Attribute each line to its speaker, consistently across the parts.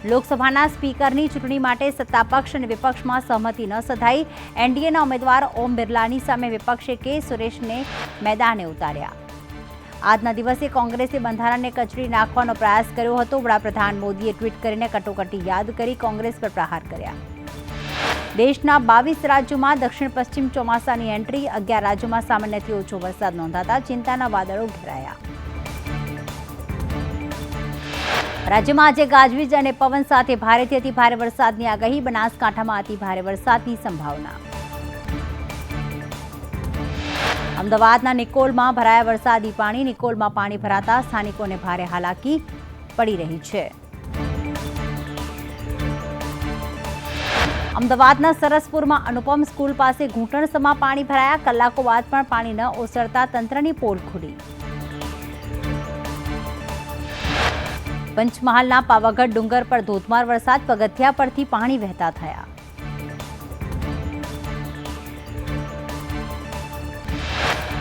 Speaker 1: લોકસભાના સ્પીકરની ચૂંટણી માટે સત્તાપક્ષ અને વિપક્ષમાં સહમતિ ન સધાઈ। એનડીએના ઉમેદવાર ઓમ બિરલાની સામે વિપક્ષે કે સુરેશને મેદાને ઉતાર્યા। આજના દિવસે કોંગ્રેસે બંધારણને કચડી નાખવાનો પ્રયાસ કર્યો હતો। વડાપ્રધાન મોદીએ ટ્વીટ કરીને કટોકટી યાદ કરી કોંગ્રેસ પર પ્રહાર કર્યા। દેશના 22 રાજ્યોમાં દક્ષિણ પશ્ચિમ ચોમાસાની એન્ટ્રી। 11 રાજ્યોમાં સામાન્યથી ઓછો વરસાદ નોંધાતા ચિંતાના વાદળો ઘેરાયા। રાજ્યમાં આજે ગાજવીજ અને પવન સાથે ભારેથી અતિ ભારે વરસાદની આગાહી। બનાસકાંઠામાં અતિ ભારે વરસાદની સંભાવના। અમદાવાદના નિકોલમાં ભરાયા વરસાદી પાણી। નિકોલમાં પાણી ભરાતા સ્થાનિકોને ભારે હાલાકી પડી રહી છે। અમદાવાદના સરસપુરમાં અનુપમ સ્કૂલ પાસે ઘૂંટણસમા પાણી ભરાયા। કલાકો બાદ પણ પાણી ન ઓસરતા તંત્રની પોલ ખુલી। પંચમહાલના પાવાગઢ ડુંગર પર ધોધમાર વરસાદ। પગથિયા પરથી પાણી વહેતા થયા।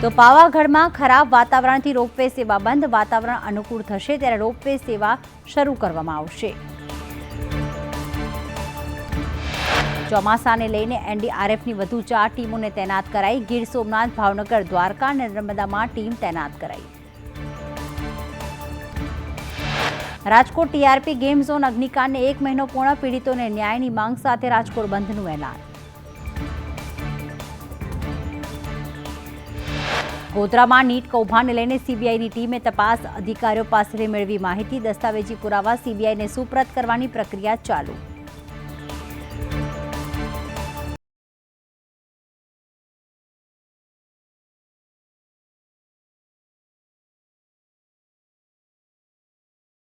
Speaker 1: તો પાવાગઢમાં ખરાબ વાતાવરણથી રોપવે સેવા બંધ। વાતાવરણ અનુકૂળ થશે ત્યારે રોપવે સેવા શરૂ કરવામાં આવશે। ચોમાસાને લઈને એનડીઆરએફની વધુ 4 ટીમોને તૈનાત કરાઈ। ગીર સોમનાથ, ભાવનગર, દ્વારકા અને નર્મદામાં ટીમ તૈનાત કરાઈ। રાજકોટ ટીઆરપી ગેમ ઝોન અગ્નિકાંડને 1 મહિનો પૂર્ણ। પીડિતોને ન્યાયની માંગ સાથે રાજકોટ બંધનું એલાન। ગોધરામાં નીટ કૌભાંડને લઈને સીબીઆઈની ટીમે તપાસ અધિકારીઓ પાસેથી મેળવી માહિતી। દસ્તાવેજી પુરાવા સીબીઆઈને સુપરત કરવાની પ્રક્રિયા ચાલુ।